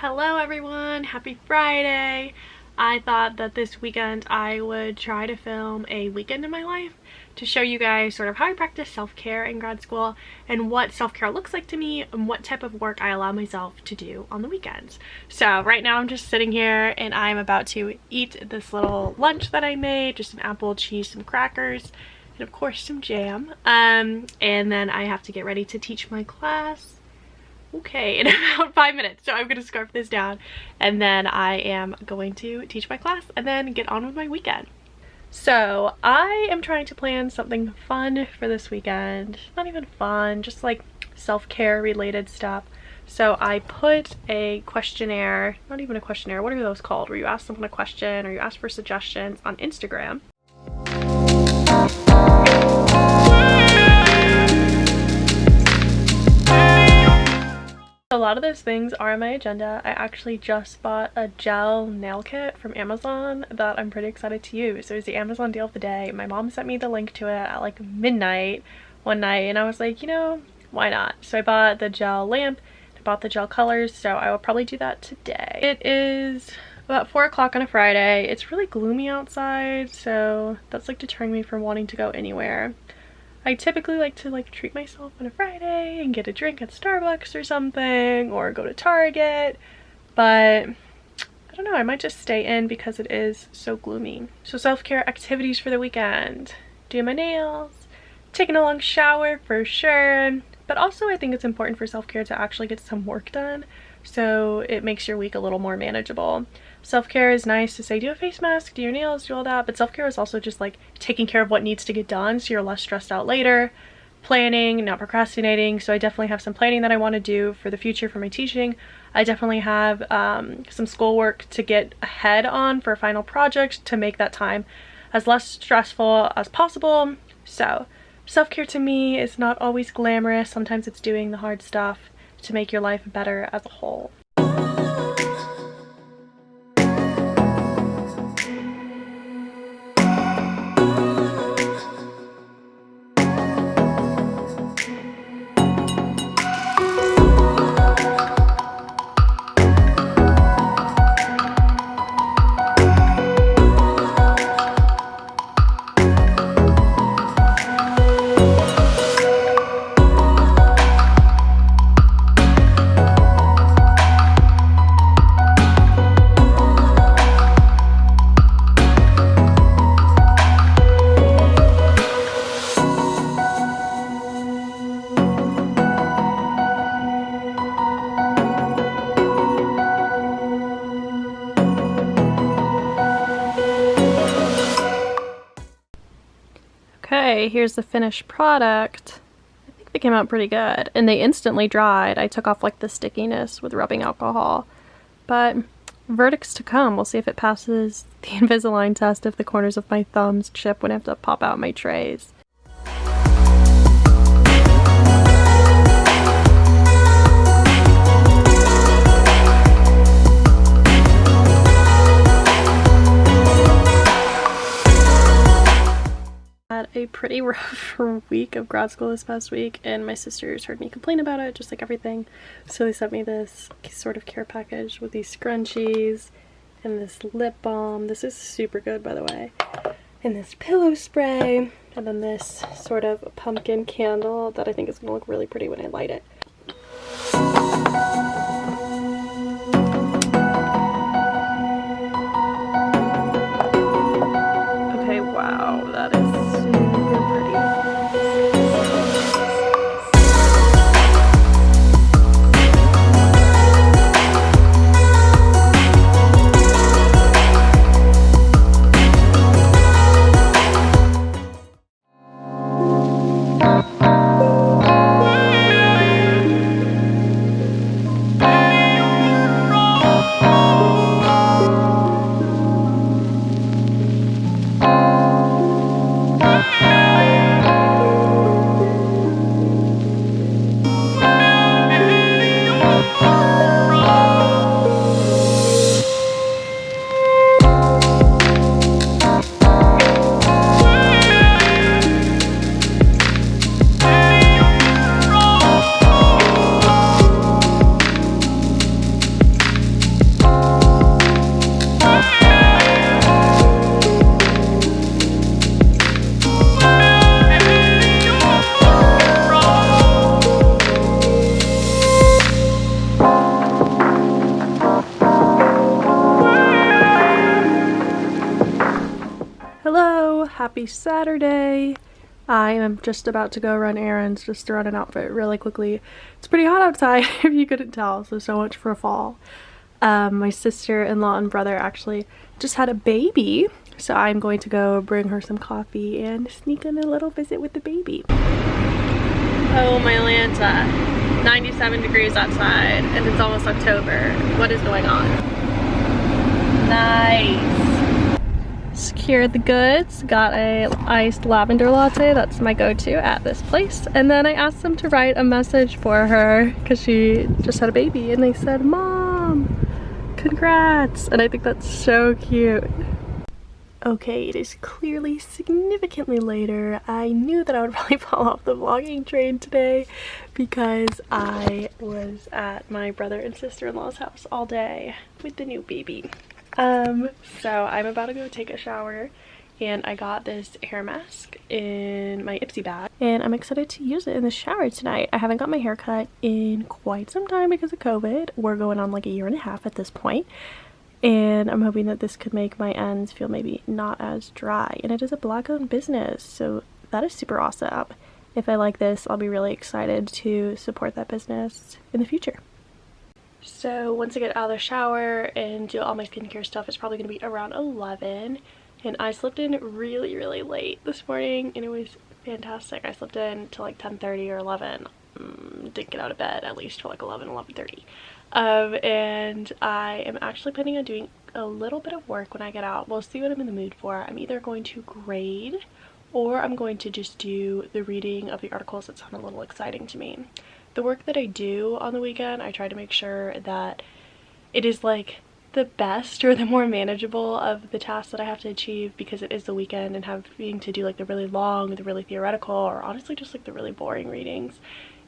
Hello everyone, happy Friday. I thought that this weekend I would try to film a weekend in my life to show you guys sort of how I practice self-care in grad school and what self-care looks like to me and what type of work I allow myself to do on the weekends. So right now I'm just sitting here and I'm about to eat this little lunch that I made, just some apple, cheese, some crackers, and of course some jam. And then I have to get ready to teach my class in about 5 minutes. So I'm gonna scarf this down and then I am going to teach my class and then get on with my weekend. So I am trying to plan something fun for this weekend. Not even fun, just like self-care related stuff. So I put a questionnaire, not even a questionnaire, what are those called? Where you ask someone a question or you ask for suggestions on Instagram. A lot of those things are on my agenda. I actually just bought a gel nail kit from Amazon that I'm pretty excited to use. It was the Amazon deal of the day. My mom sent me the link to it at like midnight one night and I was like, you know, why not? So I bought the gel lamp, I bought the gel colors, so I will probably do that today. It is about 4 o'clock on a Friday. It's really gloomy outside, so that's like deterring me from wanting to go anywhere. I typically like to treat myself on a Friday and get a drink at Starbucks or something, or go to Target, but I don't know, I might just stay in because it is so gloomy. So self-care activities for the weekend: doing my nails, taking a long shower for sure, but also I think it's important for self-care to actually get some work done so it makes your week a little more manageable. Self-care is nice to say do a face mask, do your nails, do all that, but self-care is also just like taking care of what needs to get done so you're less stressed out later, planning, not procrastinating. So I definitely have some planning that I want to do for the future for my teaching. I definitely have some schoolwork to get ahead on for a final project to make that time as less stressful as possible. So self-care to me is not always glamorous. Sometimes it's doing the hard stuff to make your life better as a whole. Okay, here's the finished product. I think they came out pretty good and they instantly dried. I took off like the stickiness with rubbing alcohol, but verdicts to come. We'll see if it passes the Invisalign test if the corners of my thumbs chip when I have to pop out my trays. Had a pretty rough week of grad school this past week and my sisters heard me complain about it, just like everything. So they sent me this sort of care package with these scrunchies and this lip balm. This is super good, by the way. And this pillow spray, and then this sort of pumpkin candle that I think is gonna look really pretty when I light it. Okay, wow, that is super pretty. Happy Saturday. I am just about to go run errands just to run an outfit really quickly. It's pretty hot outside if you couldn't tell, so much for fall. My sister-in-law and brother actually just had a baby, so I'm going to go bring her some coffee and sneak in a little visit with the baby. Oh my Lanta, 97 degrees outside and it's almost October. What is going on? Nice. Secured the goods, got a iced lavender latte, that's my go-to at this place. And then I asked them to write a message for her because she just had a baby, and they said, "Mom, congrats." And I think that's so cute. Okay, it is clearly significantly later. I knew that I would probably fall off the vlogging train today because I was at my brother and sister-in-law's house all day with the new baby. So I'm about to go take a shower, and I got this hair mask in my Ipsy bag, and I'm excited to use it in the shower tonight. I haven't got my hair cut in quite some time because of COVID. We're going on like a year and a half at this point, and I'm hoping that this could make my ends feel maybe not as dry. And it is a Black-owned business, so that is super awesome. If I like this, I'll be really excited to support that business in the future. So once I get out of the shower and do all my skincare stuff, it's probably going to be around 11. And I slept in really, really late this morning, and it was fantastic. I slept in till like 10:30 or 11. Didn't get out of bed at least till like 11:30. And I am actually planning on doing a little bit of work when I get out. We'll see what I'm in the mood for. I'm either going to grade or I'm going to just do the reading of the articles that sound a little exciting to me. The work that I do on the weekend, I try to make sure that it is like the best or the more manageable of the tasks that I have to achieve, because it is the weekend, and having to do like the really long, the really theoretical, or honestly just like the really boring readings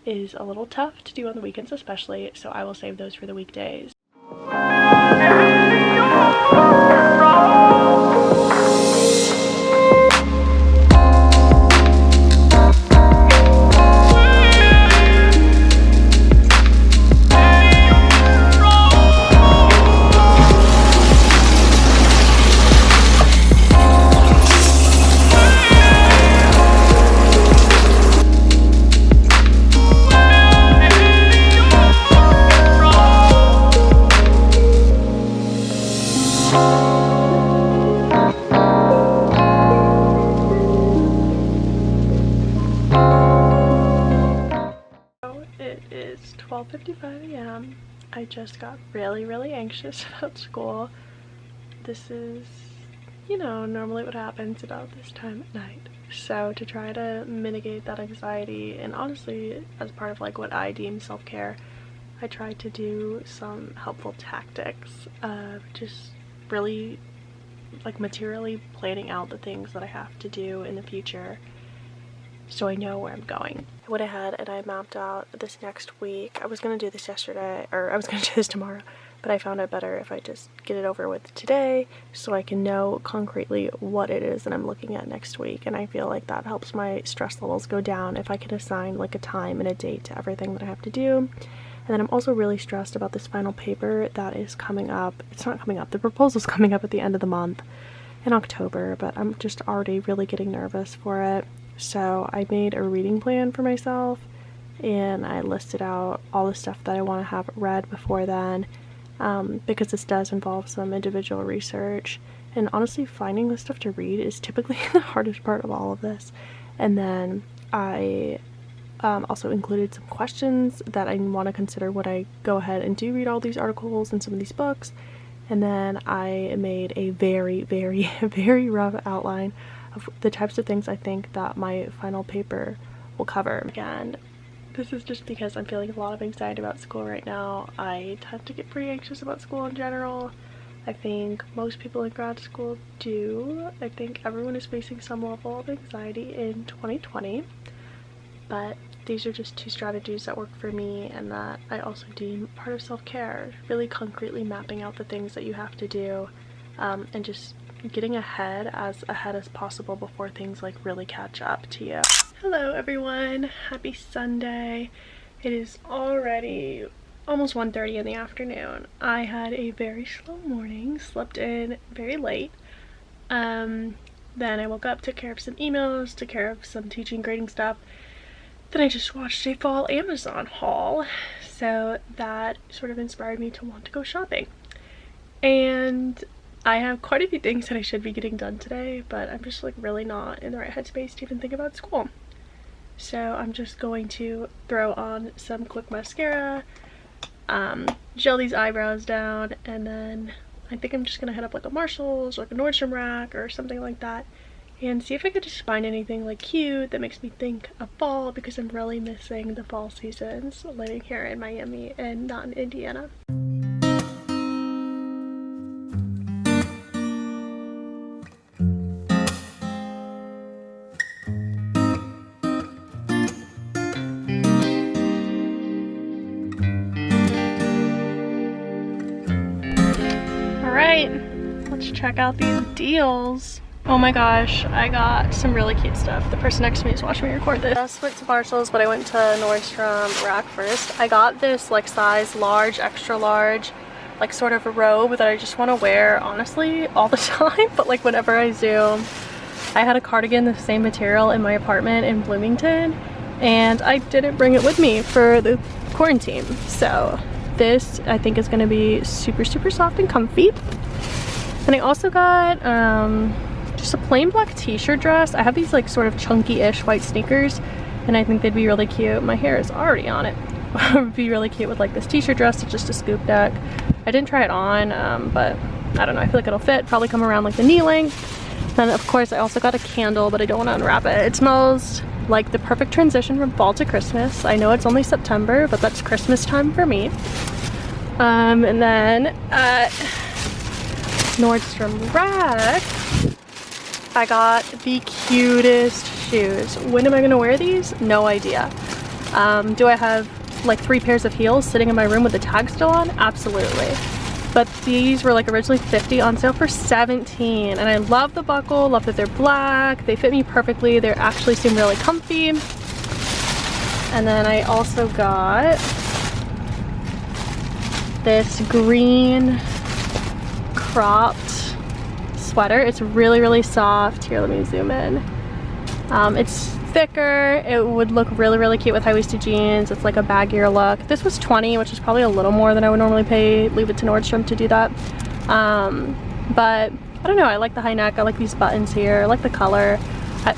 is a little tough to do on the weekends especially, so I will save those for the weekdays. It is 12:55 a.m. I just got really anxious about school. This is, you know, normally what happens about this time at night. So to try to mitigate that anxiety, and honestly as part of like what I deem self-care, I tried to do some helpful tactics of just really like materially planning out the things that I have to do in the future so I know where I'm going. I went ahead and I mapped out this next week. I was going to do this yesterday, or I was going to do this tomorrow, but I found it better if I just get it over with today so I can know concretely what it is that I'm looking at next week. And I feel like that helps my stress levels go down if I can assign like a time and a date to everything that I have to do. And then I'm also really stressed about this final paper that is coming up. It's not coming up, the proposal's coming up at the end of the month in October, but I'm just already really getting nervous for it. So I made a reading plan for myself, and I listed out all the stuff that I want to have read before then, because this does involve some individual research, and honestly finding the stuff to read is typically the hardest part of all of this. And then I also included some questions that I want to consider when I go ahead and do read all these articles and some of these books. And then I made a very rough outline of the types of things I think that my final paper will cover. Again, this is just because I'm feeling a lot of anxiety about school right now. I tend to get pretty anxious about school in general. I think most people in grad school do. I think everyone is facing some level of anxiety in 2020, but these are just two strategies that work for me and that I also deem part of self-care. Really concretely mapping out the things that you have to do, and just getting ahead as possible before things like really catch up to you. Hello everyone, happy Sunday. It is already almost 1:30 in the afternoon. I had a very slow morning, slept in very late. Then I woke up, took care of some emails, took care of some teaching grading stuff. Then I just watched a fall Amazon haul, so that sort of inspired me to want to go shopping. And I have quite a few things that I should be getting done today, but I'm just like really not in the right headspace to even think about school. So I'm just going to throw on some quick mascara, gel these eyebrows down, and then I think I'm just gonna head up like a Marshall's or like a Nordstrom Rack or something like that and see if I could just find anything like cute that makes me think of fall, because I'm really missing the fall seasons living here in Miami and not in Indiana. Alright, let's check out these deals. Oh my gosh, I got some really cute stuff. The person next to me is watching me record this. I just went to Marshall's, but I went to Nordstrom Rack first. I got this like size large, extra large, like sort of a robe that I just want to wear honestly all the time, but like whenever I zoom. I had a cardigan the same material in my apartment in Bloomington, and I didn't bring it with me for the quarantine. So this I think is going to be super soft and comfy. And I also got just a plain black t-shirt dress. I have these like sort of chunky-ish white sneakers, and I think they'd be really cute. My hair is already on it. It would be really cute with like this t-shirt dress. It's just a scoop neck. I didn't try it on, but I don't know. I feel like it'll fit. Probably come around like the knee length. Then of course I also got a candle, but I don't want to unwrap it. It smells like the perfect transition from fall to Christmas. I know it's only September, but that's Christmas time for me. And then Nordstrom Rack, I got the cutest shoes. When am I gonna wear these? No idea. Do I have like 3 pairs of heels sitting in my room with the tag still on? Absolutely. But these were like originally $50, on sale for $17, and I love the buckle, love that they're black, they fit me perfectly, they actually seem really comfy. And then I also got this green cropped sweater. It's really soft. Here, let me zoom in. It's thicker. It would look really cute with high-waisted jeans. It's like a baggier look. This was $20, which is probably a little more than I would normally pay. Leave it to Nordstrom to do that. But I don't know, I like the high neck. I like these buttons here. I like the color.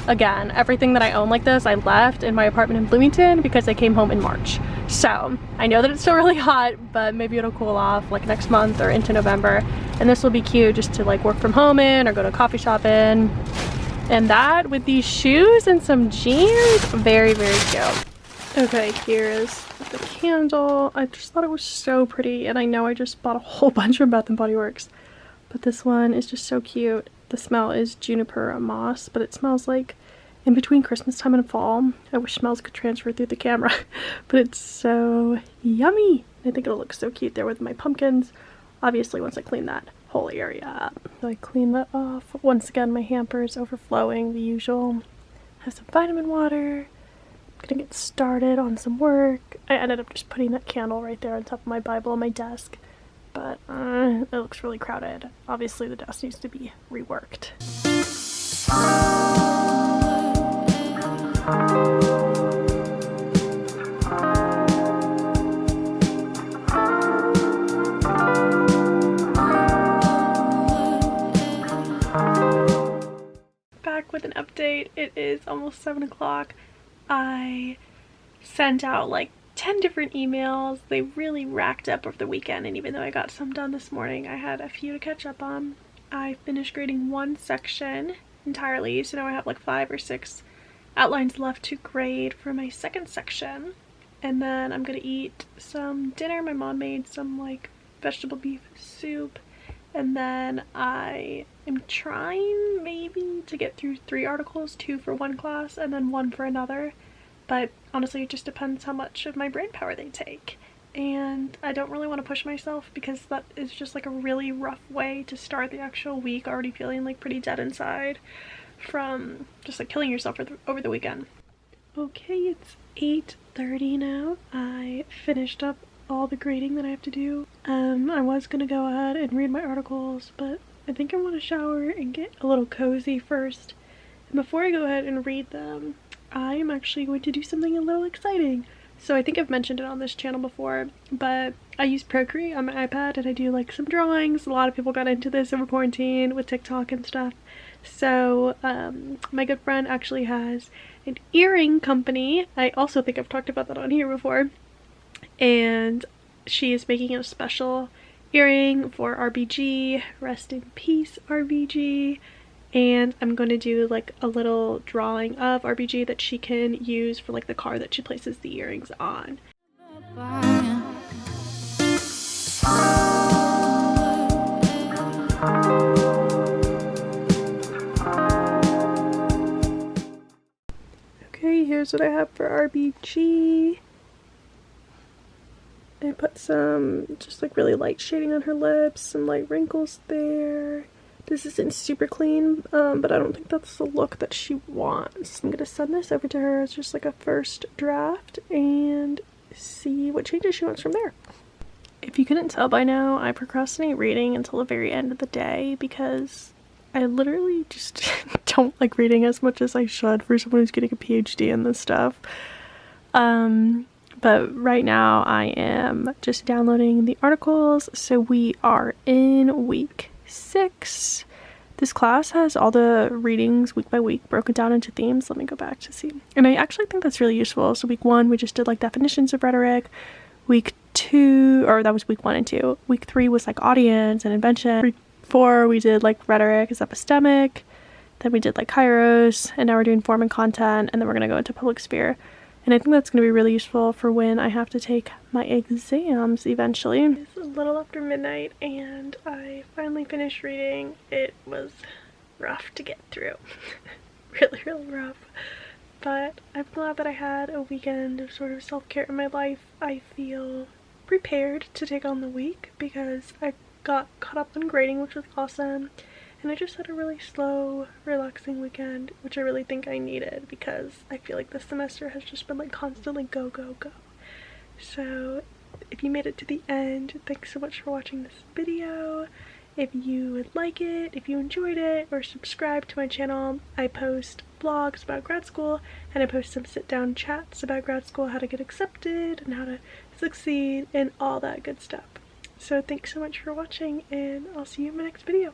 Again, everything that I own like this I left in my apartment in Bloomington because I came home in March. So I know that it's still really hot, but maybe it'll cool off like next month or into November, and this will be cute just to like work from home in or go to a coffee shop in. And that with these shoes and some jeans, very cute. Okay, here is the candle. I just thought it was so pretty, and I know I just bought a whole bunch from Bath & Body Works, but this one is just so cute. The smell is juniper moss, but it smells like in between Christmas time and fall. I wish smells could transfer through the camera, but it's so yummy. I think it'll look so cute there with my pumpkins. Obviously, once I clean that whole area up. So I clean that off. Once again, my hamper is overflowing, the usual. Have some vitamin water. I'm gonna get started on some work. I ended up just putting that candle right there on top of my Bible on my desk, but it looks really crowded. Obviously, the desk needs to be reworked. Back with an update. It is almost 7 o'clock. I sent out like 10 different emails. They really racked up over the weekend, and even though I got some done this morning, I had a few to catch up on. I finished grading one section entirely, so now I have like 5 or 6 outlines left to grade for my second section. And then I'm gonna eat some dinner. My mom made some like vegetable beef soup, and then I am trying maybe to get through 3 articles, 2 for one class and then 1 for another. But honestly, it just depends how much of my brain power they take. And I don't really want to push myself because that is just like a really rough way to start the actual week, already feeling like pretty dead inside from just like killing yourself over the weekend. Okay, it's 8:30 now. I finished up all the grading that I have to do. I was gonna go ahead and read my articles, but I think I want to shower and get a little cozy first. And before I go ahead and read them, I am actually going to do something a little exciting. So I think I've mentioned it on this channel before, but I use Procreate on my iPad and I do like some drawings. A lot of people got into this over quarantine with TikTok and stuff. So my good friend actually has an earring company. I also think I've talked about that on here before. And she is making a special earring for RBG. Rest in peace, RBG. And I'm going to do like a little drawing of RBG that she can use for like the car that she places the earrings on. Okay, here's what I have for RBG. I put some just like really light shading on her lips, some light wrinkles there. This isn't super clean, but I don't think that's the look that she wants. I'm gonna send this over to her as just like a first draft and see what changes she wants from there. If you couldn't tell by now, I procrastinate reading until the very end of the day because I literally just don't like reading as much as I should for someone who's getting a PhD in this stuff. But right now I am just downloading the articles. So we are in week 6. This class has all the readings week by week broken down into themes. Let me go back to see. And I actually think that's really useful. So week 1 we just did like definitions of rhetoric. Week 2, or that was week 1 and 2. Week 3 was like audience and invention. Week 4 we did like rhetoric is epistemic. Then we did like kairos, and now we're doing form and content, and then we're gonna go into public sphere. And I think that's going to be really useful for when I have to take my exams eventually. It's a little after midnight and I finally finished reading. It was rough to get through. really rough. But I'm glad that I had a weekend of sort of self-care in my life. I feel prepared to take on the week because I got caught up on grading, which was awesome. And I just had a really slow, relaxing weekend, which I really think I needed because I feel like this semester has just been like constantly go, go, go. So if you made it to the end, thanks so much for watching this video. If you would like it, if you enjoyed it, or subscribe to my channel, I post vlogs about grad school and I post some sit-down chats about grad school, how to get accepted and how to succeed and all that good stuff. So thanks so much for watching and I'll see you in my next video.